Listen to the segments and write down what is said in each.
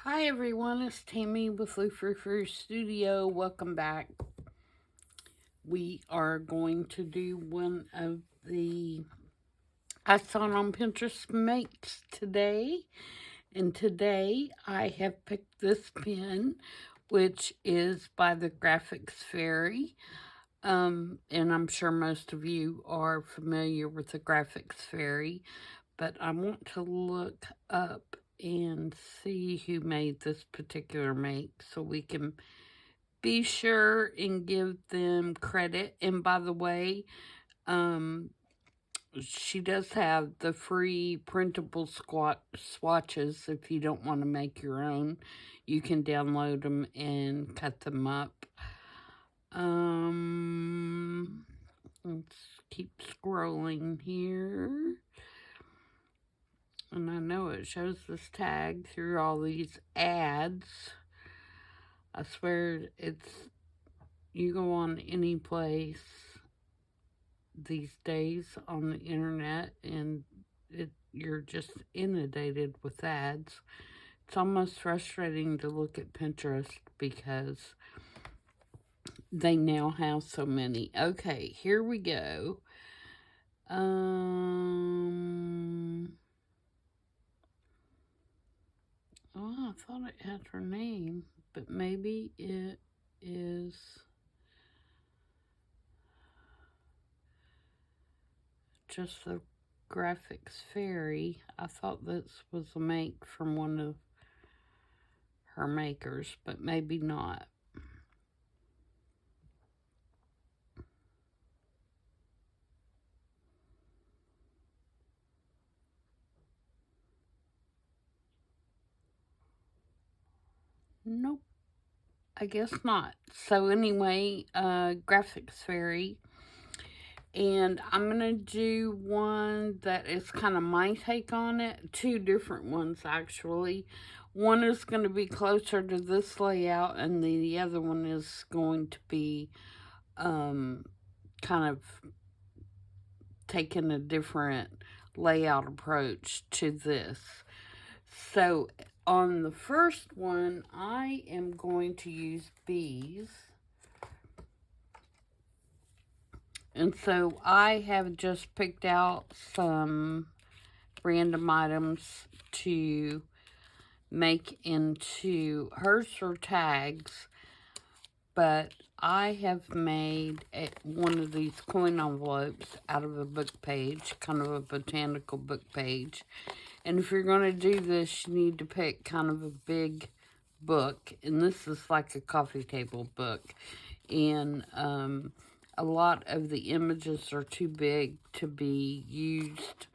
Hi everyone, it's Tammy with Frou-frou Studio. Welcome back. We are going to do one of the I saw it on Pinterest makes today. And today I have picked this pen, which is by the Graphics Fairy. And I'm sure most of you are familiar with the Graphics Fairy, but I want to look up and see who made this particular make so we can be sure and give them credit. And by the way, she does have the free printable swatches. If you don't want to make your own, you can download them and cut them up. Let's keep scrolling here. And I know it shows this tag through all these ads. I swear you go on any place these days on the internet and you're just inundated with ads. It's almost frustrating to look at Pinterest because they now have so many. Okay, here we go. Oh, I thought it had her name, but maybe it is just the Graphics Fairy. I thought this was a make from one of her makers, but maybe not. Nope, I guess not. So anyway, Graphics Fairy. And I'm going to do one that is kind of my take on it. Two different ones, actually. One is going to be closer to this layout, and the other one is going to be kind of taking a different layout approach to this. So on the first one, I am going to use bees. And so I have just picked out some random items to make into hers or tags, but I have made one of these coin envelopes out of a book page, kind of a botanical book page. And if you're going to do this, you need to pick kind of a big book, and this is like a coffee table book. And a lot of the images are too big to be used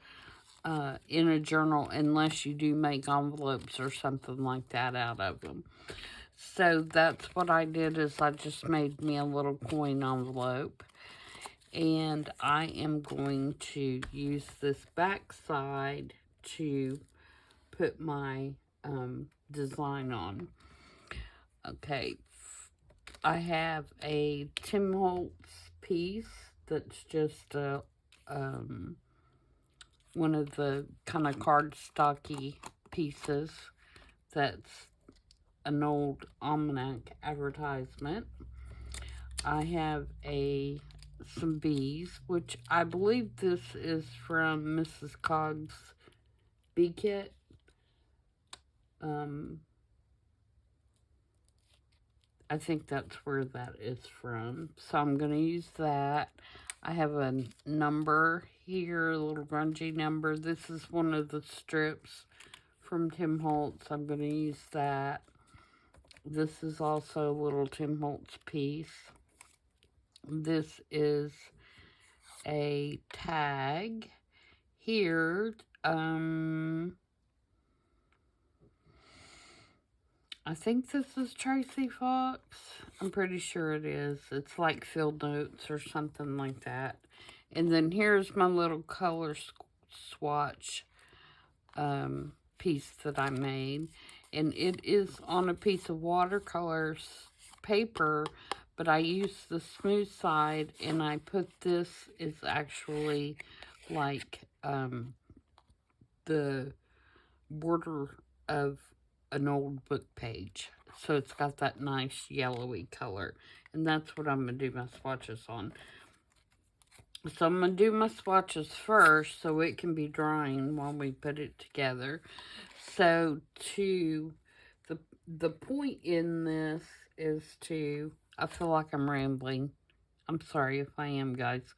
in a journal unless you do make envelopes or something like that out of them. So that's what I did, is I just made me a little coin envelope. And I am going to use this back side to put my design on. Okay, I have a Tim Holtz piece that's just one of the kind of cardstocky pieces that's an old almanac advertisement. I have some bees, which I believe this is from Mrs. Cog's Bee Kit. I think that's where that is from. So I'm going to use that. I have a number here, a little grungy number. This is one of the strips from Tim Holtz. I'm going to use that. This is also a little Tim Holtz piece. This is a tag here. I think this is Tracy Fox. I'm pretty sure it is. It's like field notes or something like that. And then here's my little color swatch piece that I made. And it is on a piece of watercolor paper, but I used the smooth side, and I put this is actually like the border of an old book page. So it's got that nice yellowy color. And that's what I'm going to do my swatches on. So I'm going to do my swatches first so it can be drying while we put it together. So the point in this is to, I feel like I'm rambling. I'm sorry if I am, guys.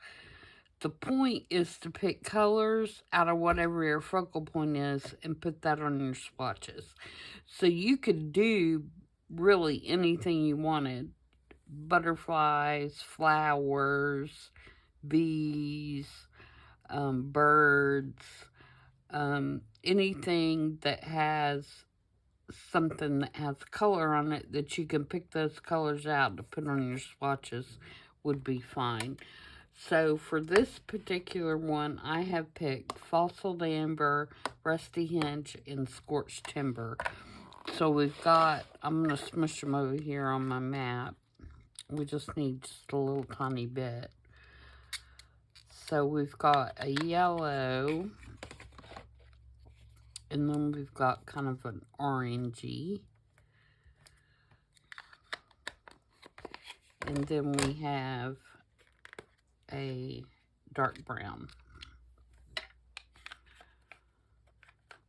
The point is to pick colors out of whatever your focal point is and put that on your swatches. So you could do really anything you wanted. Butterflies, flowers, bees, birds, anything that has something that has color on it that you can pick those colors out to put on your swatches would be fine. So for this particular one, I have picked Fossil Amber, Rusty Hinge, and Scorched Timber. So we've got, I'm going to smush them over here on my map. We just need just a little tiny bit. So we've got a yellow, and then we've got kind of an orangey. And then we have a dark brown.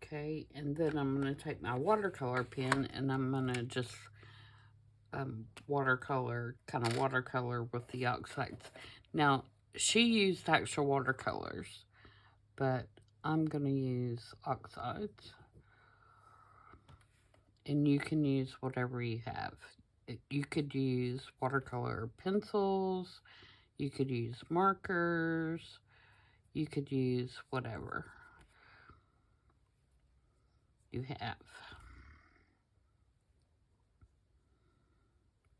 Okay, and then I'm going to take my watercolor pen and I'm going to just watercolor with the oxides. Now, she used actual watercolors, but I'm going to use oxides. And you can use whatever you have. You could use watercolor pencils, you could use markers, you could use whatever you have.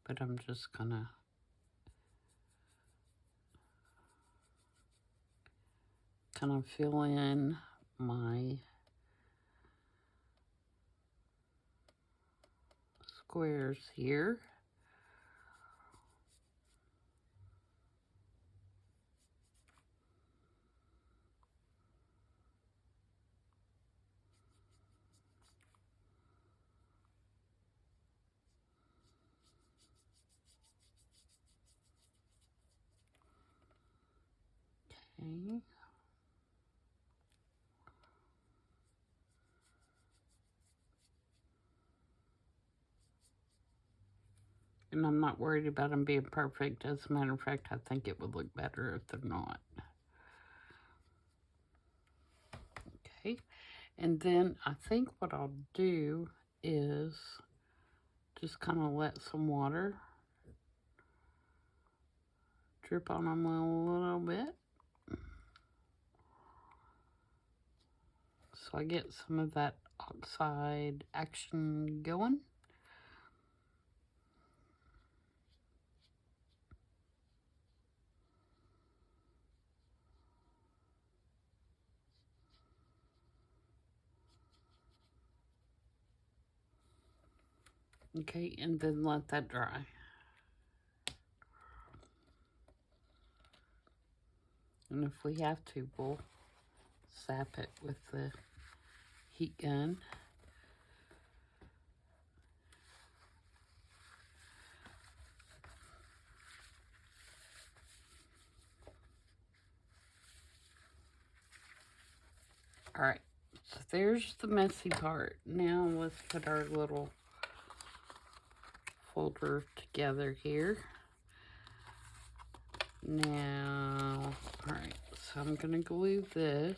But I'm just gonna kind of fill in my squares here. Okay. And I'm not worried about them being perfect. As a matter of fact, I think it would look better if they're not. Okay. And then I think what I'll do is just kind of let some water drip on them a little bit. So I get some of that oxide action going. Okay, and then let that dry. And if we have to, we'll zap it with the heat gun. All right, so there's the messy part. Now let's put our little folder together here. Now, all right, so I'm gonna glue this.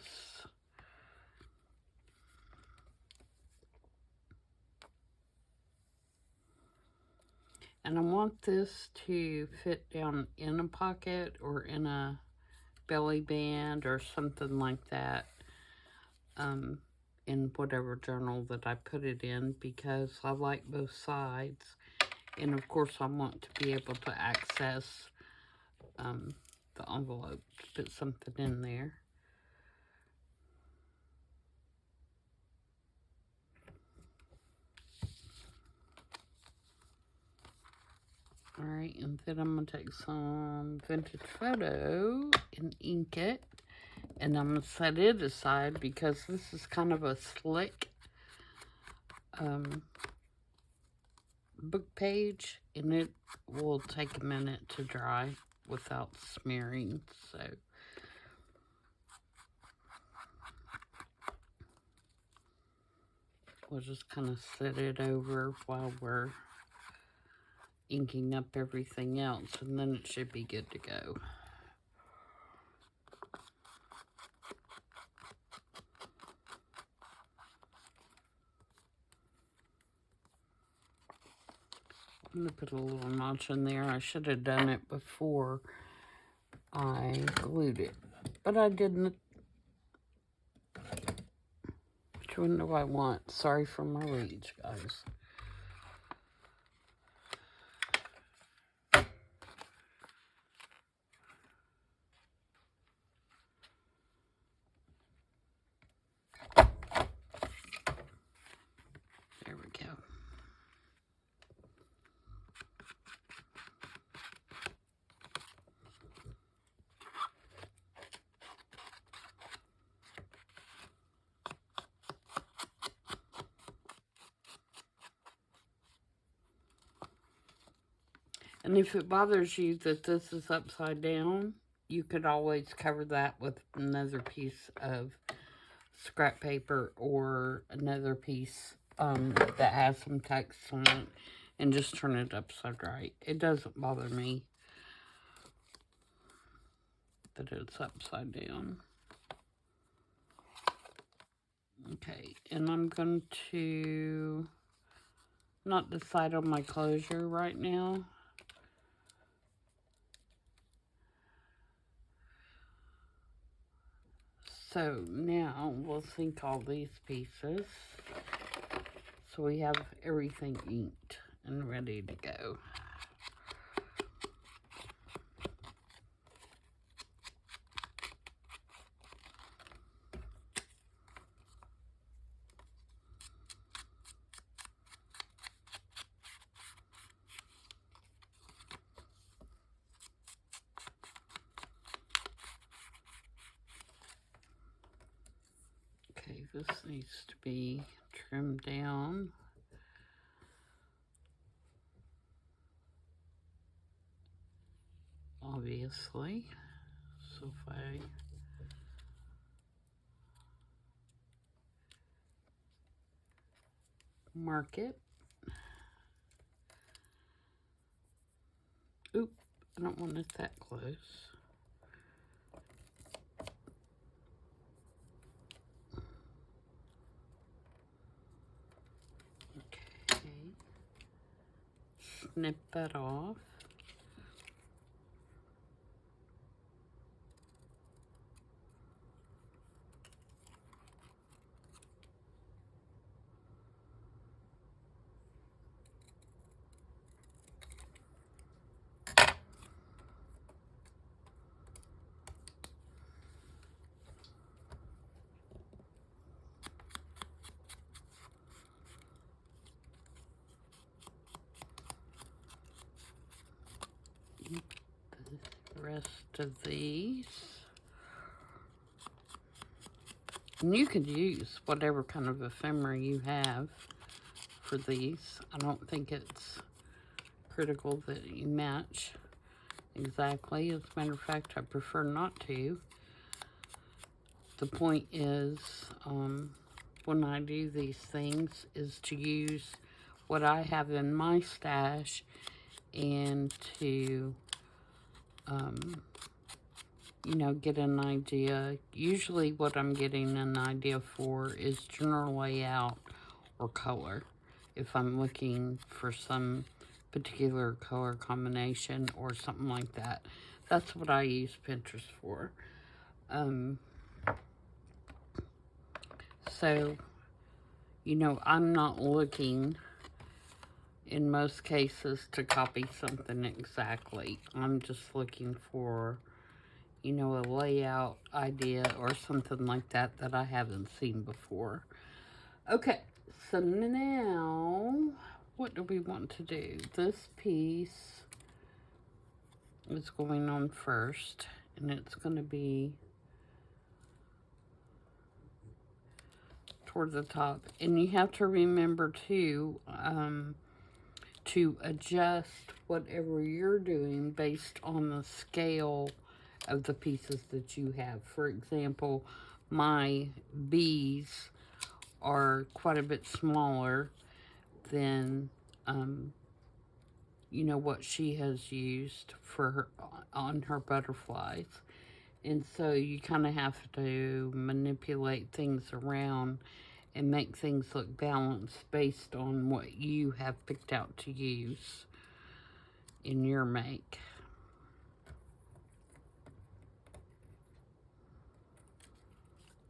And I want this to fit down in a pocket or in a belly band or something like that. In whatever journal that I put it in, because I like both sides. And of course I want to be able to access the envelope, put something in there. All right, and then I'm gonna take some vintage photo and ink it. And I'm going to set it aside because this is kind of a slick book page, and it will take a minute to dry without smearing. So we'll just kind of set it over while we're inking up everything else, and then it should be good to go. I'm going to put a little notch in there. I should have done it before I glued it, but I didn't. Which one do I want? Sorry for my reach, guys. There we go. And if it bothers you that this is upside down, you could always cover that with another piece of scrap paper or another piece that has some text on it and just turn it upside right. It doesn't bother me that it's upside down. Okay, and I'm going to not decide on my closure right now. So now we'll sink all these pieces so we have everything inked and ready to go. Okay, this needs to be trimmed down. Obviously. So if I mark it. Oop, I don't want it that close. Okay. Snip that off. The rest of these. And you could use whatever kind of ephemera you have for these. I don't think it's critical that you match exactly. As a matter of fact, I prefer not to. The point is, when I do these things, is to use what I have in my stash and to, you know, get an idea. Usually what I'm getting an idea for is general layout or color. If I'm looking for some particular color combination or something like that. That's what I use Pinterest for. So, you know, I'm not looking in most cases to copy something exactly. I'm just looking for, you know, a layout idea or something like that that I haven't seen before. Okay, so now, what do we want to do? This piece is going on first, and it's going to be toward the top. And you have to remember too, to adjust whatever you're doing based on the scale of the pieces that you have. For example, my bees are quite a bit smaller than, you know, what she has used for her, on her butterflies. And so you kind of have to manipulate things around and make things look balanced based on what you have picked out to use in your make.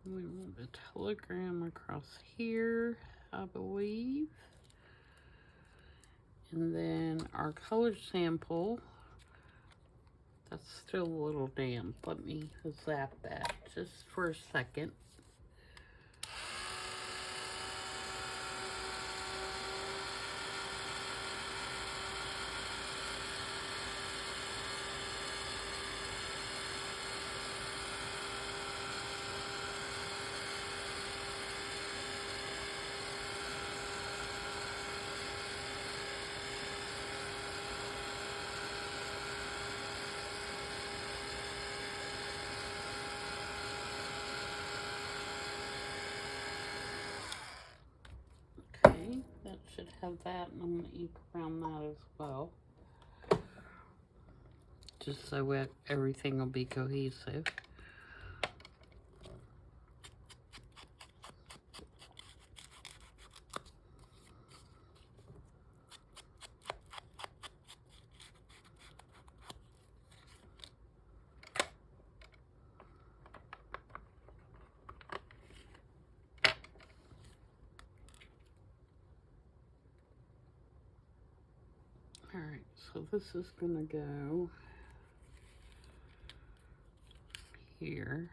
We want a telegram across here, I believe. And then our color sample, that's still a little damp. Let me zap that just for a second. Okay, that should have that, and I'm going to ink around that as well, just so everything will be cohesive. Alright, so this is going to go here.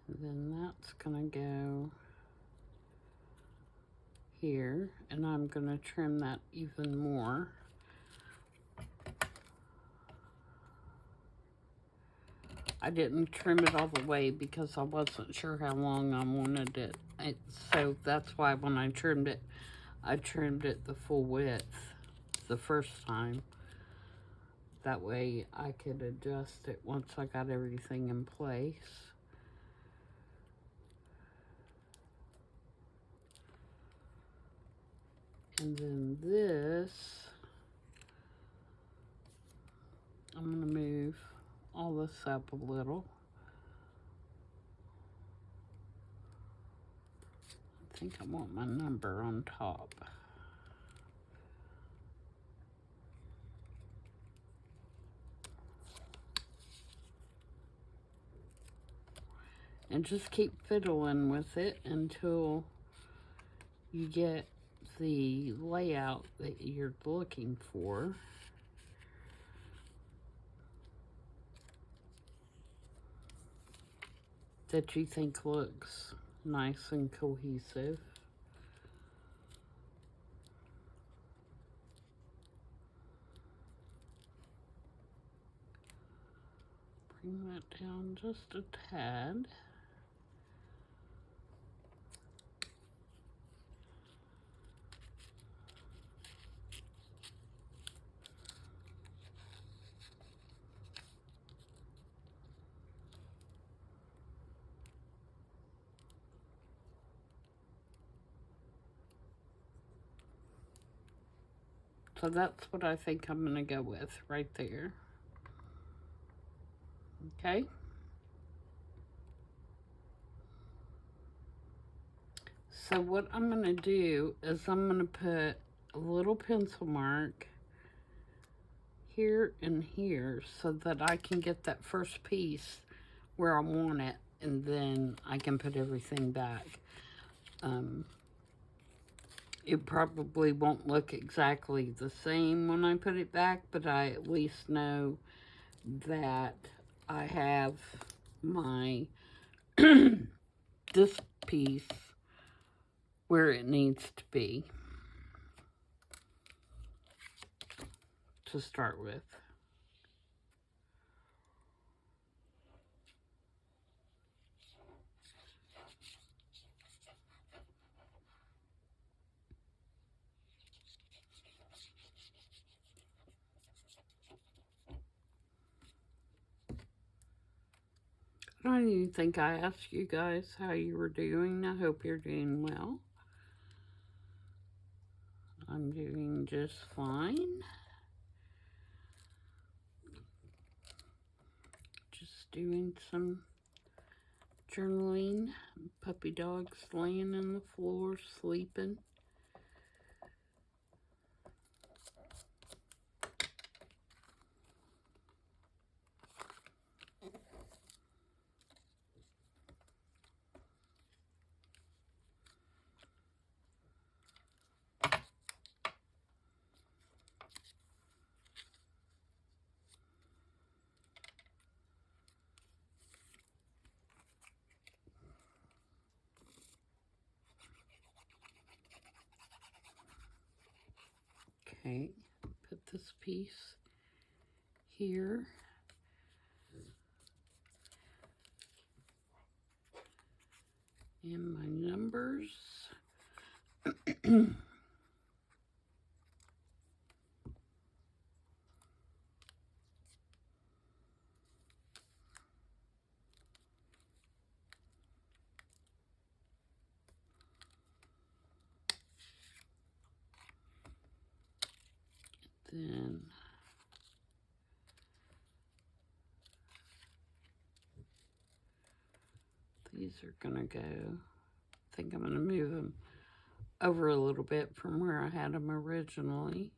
And then that's going to go here. And I'm going to trim that even more. I didn't trim it all the way because I wasn't sure how long I wanted it. So that's why when I trimmed it the full width the first time. That way I could adjust it once I got everything in place. And then this, I'm going to move all this up a little. I think I want my number on top. And just keep fiddling with it until you get the layout that you're looking for. That you think looks nice and cohesive. Bring that down just a tad. So that's what I think I'm going to go with right there. Okay. So what I'm going to do is I'm going to put a little pencil mark here and here so that I can get that first piece where I want it, and then I can put everything back. It probably won't look exactly the same when I put it back, but I at least know that I have my this piece where it needs to be to start with. don't even think I asked you guys how you were doing. I hope you're doing well. I'm doing just fine. Just doing some journaling. Puppy dog's laying in the floor sleeping. Okay, put this piece here. And my numbers. Then these are gonna go, I think I'm gonna move them over a little bit from where I had them originally.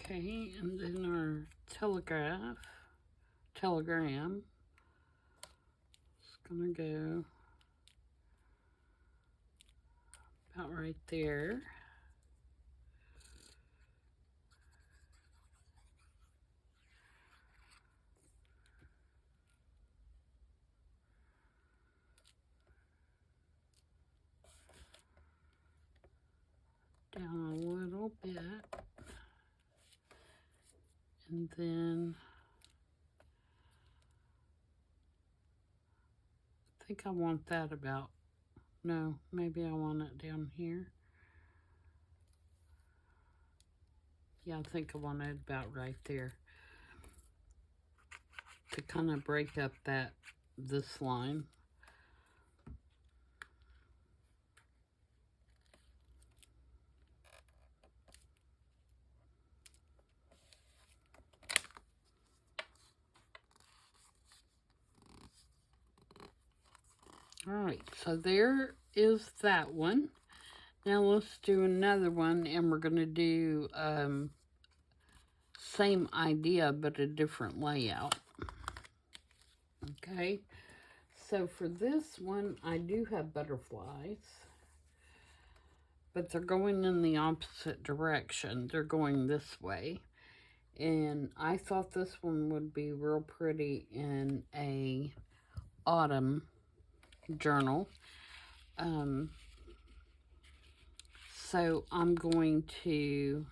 Okay, and then our telegram is gonna go about right there. Down a little bit. And then I think I want that about, no, maybe I want it down here. Yeah, I think I want it about right there to kind of break up this line. All right, so there is that one. Now let's do another one, and we're going to do same idea, but a different layout. Okay, so for this one, I do have butterflies, but they're going in the opposite direction. They're going this way. And I thought this one would be real pretty in a autumn journal. So I'm going to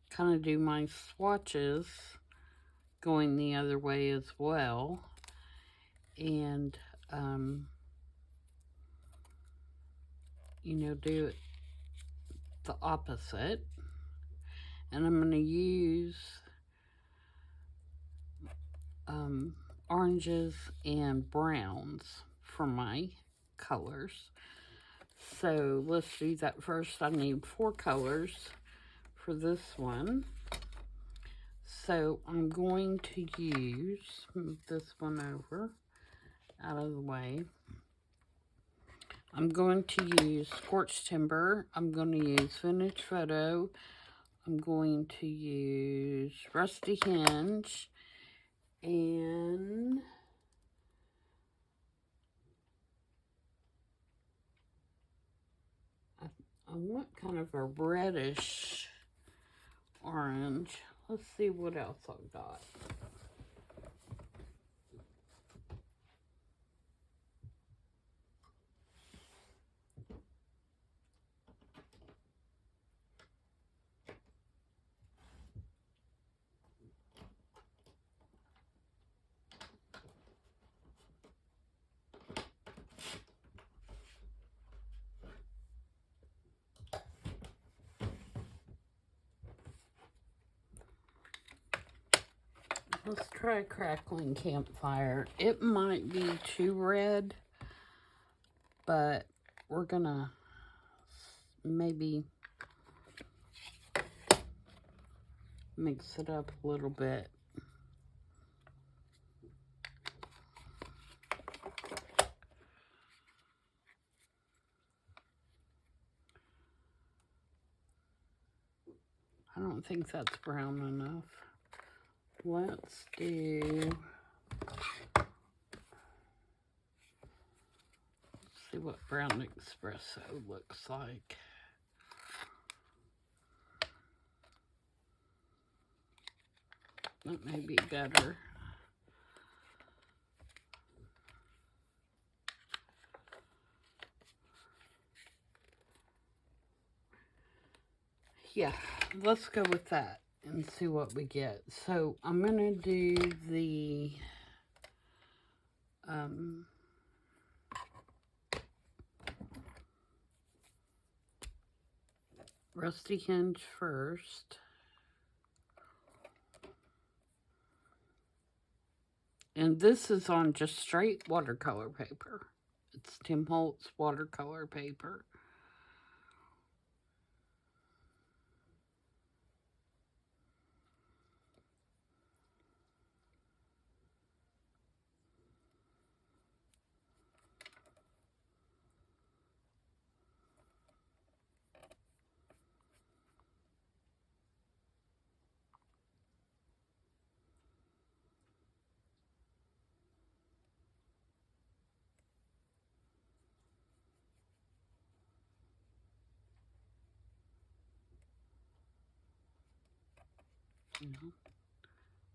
kind of do my swatches going the other way as well. And, you know, do it the opposite. And I'm going to use oranges and browns for my colors. So let's do that first. I need 4 colors for this one. So I'm going to move this one over out of the way. I'm going to use Scorched Timber. I'm going to use Vintage Photo. I'm going to use Rusty Hinge. And want kind of a reddish orange. Let's see what else I've got. Let's try Crackling Campfire. It might be too red, but we're gonna maybe mix it up a little bit. I don't think that's brown enough. Let's do, let's see what brown espresso looks like. That may be better. Yeah, let's go with that and see what we get. So I'm gonna do the Rusty Hinge first. And this is on just straight watercolor paper. It's Tim Holtz watercolor paper.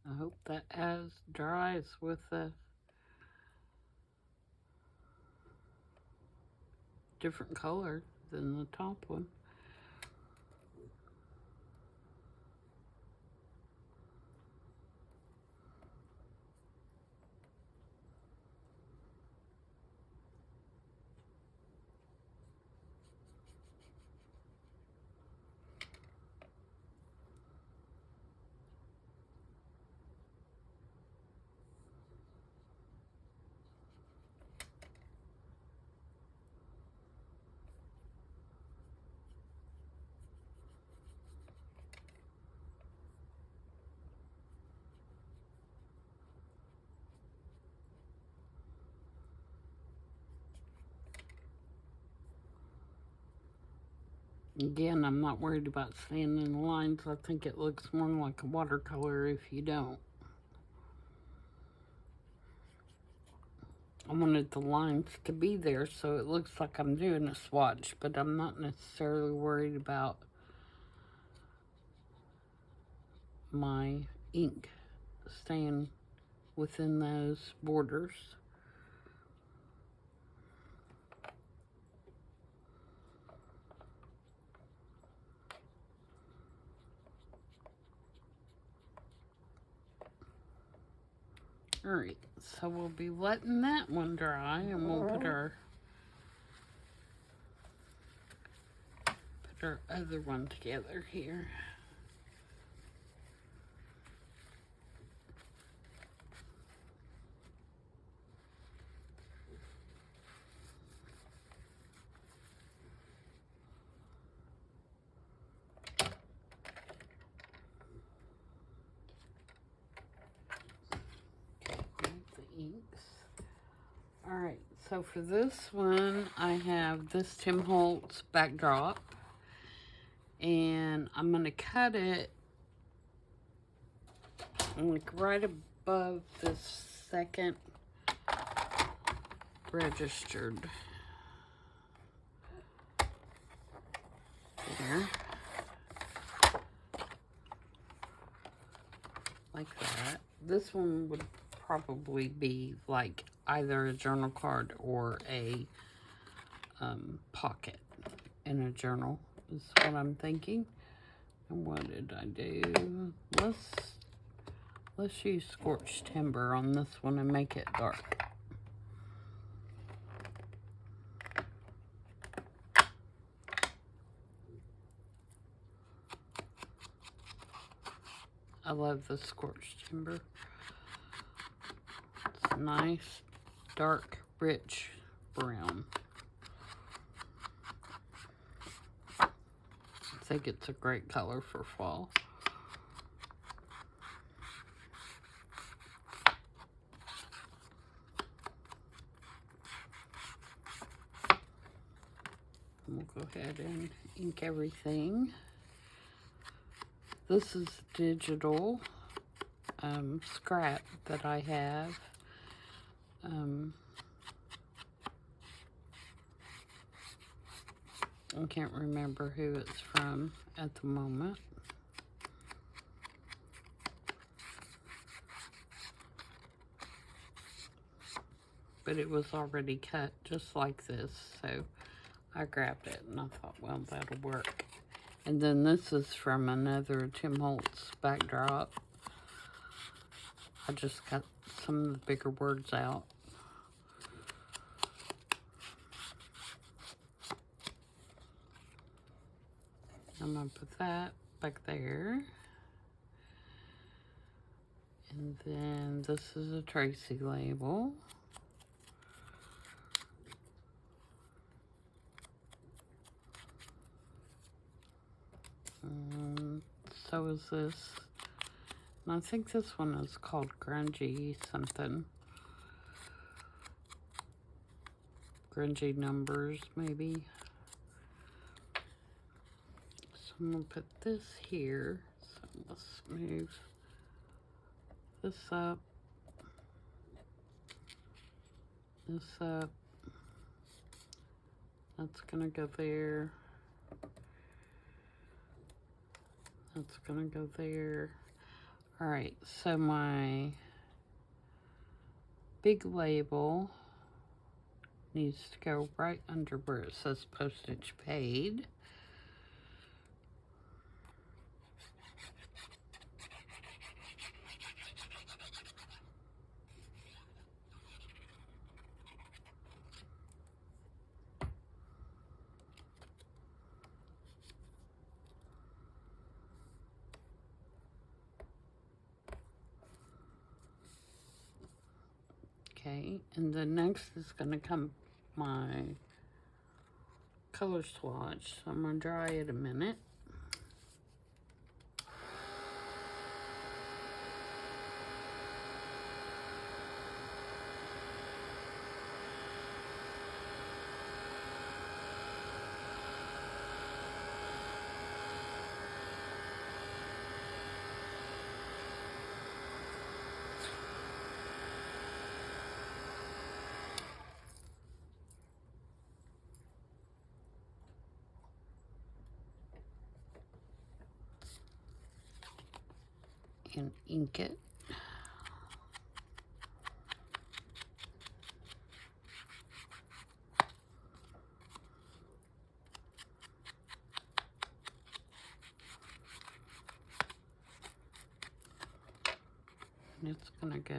I hope that dries with a different color than the top one. Again, I'm not worried about staying in the lines. I think it looks more like a watercolor if you don't. I wanted the lines to be there so it looks like I'm doing a swatch, but I'm not necessarily worried about my ink staying within those borders. Alright, so we'll be letting that one dry, and we'll put our other one together here. Alright, so for this one, I have this Tim Holtz backdrop, and I'm going to cut it like right above this second registered here. Like that. This one would probably be like either a journal card or a pocket in a journal is what I'm thinking. And what did I do? Let's use scorched timber on this one and make it dark. I love the scorched timber. It's nice, dark, rich brown. I think it's a great color for fall. We'll go ahead and ink everything. This is digital scrap that I have. I can't remember who it's from at the moment. But it was already cut just like this, so I grabbed it and I thought, well, that'll work. And then this is from another Tim Holtz backdrop. I just got some of the bigger words out. I'm going to put that back there. And then this is a Tracy label. So is this. And I think this one is called Grungy something. Grungy Numbers, maybe. So I'm going to put this here. So let's move this up. This up. That's going to go there. That's going to go there. All right, so my big label needs to go right under where it says postage paid. Okay, and then next is going to come my color swatch. So I'm going to dry it a minute. And ink it. And it's gonna go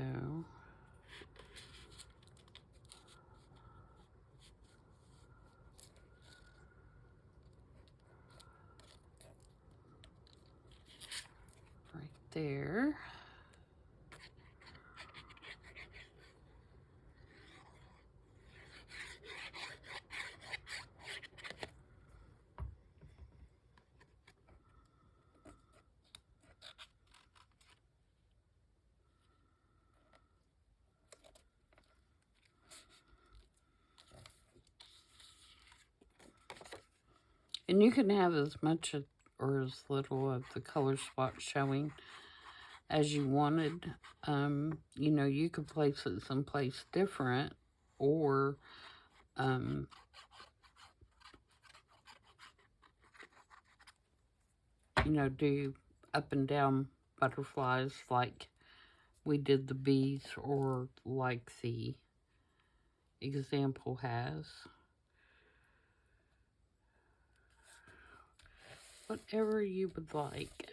right there. And you can have as much or as little of the color swatch showing as you wanted. You know, you could place it someplace different, or you know, do up and down butterflies like we did the bees, or like the example has. Whatever you would like.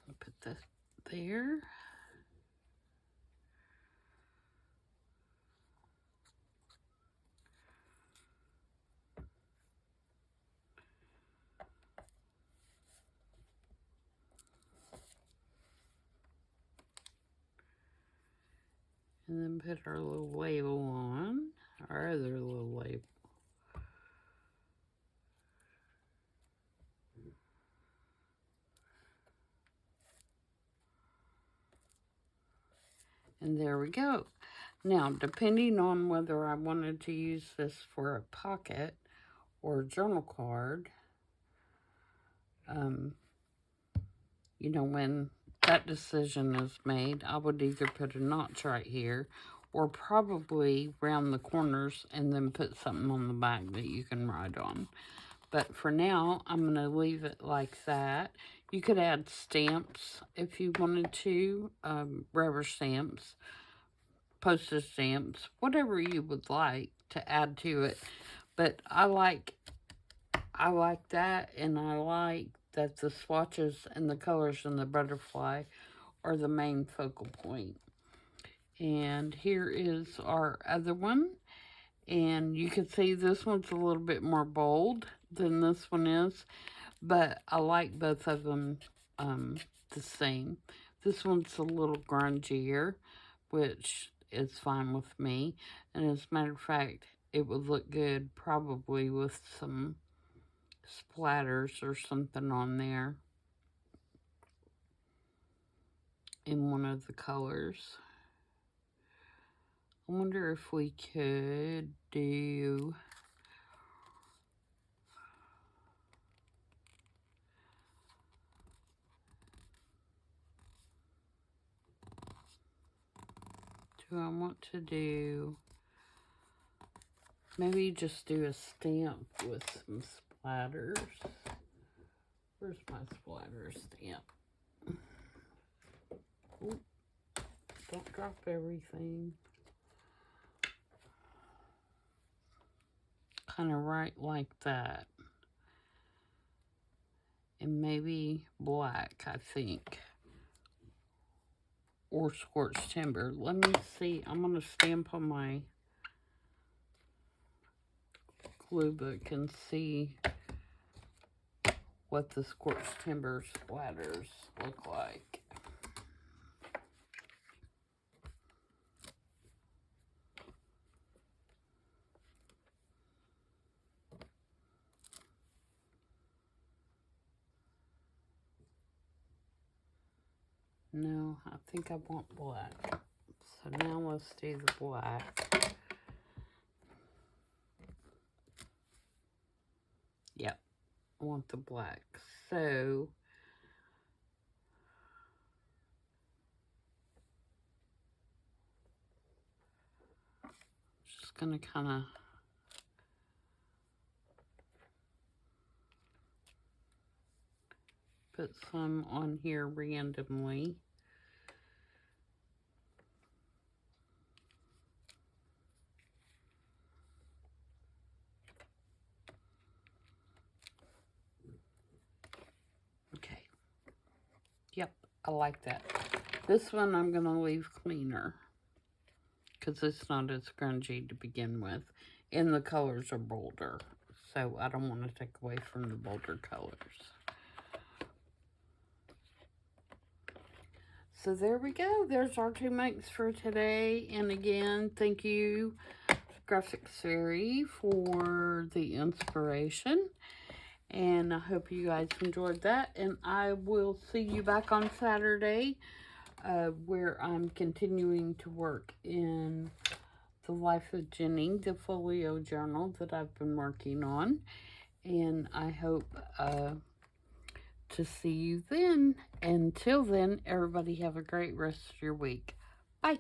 I'll put that there. And then put our little label on, our other little label. And there we go. Now, depending on whether I wanted to use this for a pocket or a journal card, you know, when that decision is made, I would either put a notch right here or probably round the corners and then put something on the back that you can write on. But for now, I'm going to leave it like that. You could add stamps if you wanted to, rubber stamps, postage stamps, whatever you would like to add to it. But I like that, and I like that the swatches and the colors in the butterfly are the main focal point. And here is our other one. And you can see this one's a little bit more bold than this one is, but I like both of them the same. This one's a little grungier, which is fine with me. And as a matter of fact, it would look good probably with some splatters or something on there in one of the colors. I wonder if we could do I want to do, maybe just do a stamp with some splatters. Where's my splatter stamp? Ooh, don't drop everything. Kind of right like that. And maybe black, I think. Or scorched timber. Let me see. I'm going to stamp on my glue book and see what the scorched timber splatters look like. No, I think I want black. So now let's do the black. Yep, I want the black. So just gonna kind of put some on here randomly. Okay. Yep, I like that. This one I'm going to leave cleaner because it's not as grungy to begin with. And the colors are bolder. So I don't want to take away from the bolder colors. So there we go. There's our 2 makes for today. And again, thank you, Graphics Fairy, for the inspiration. And I hope you guys enjoyed that. And I will see you back on Saturday, where I'm continuing to work in The Life of Jenny, the folio journal that I've been working on. And I hope to see you then. Until then, everybody have a great rest of your week. Bye.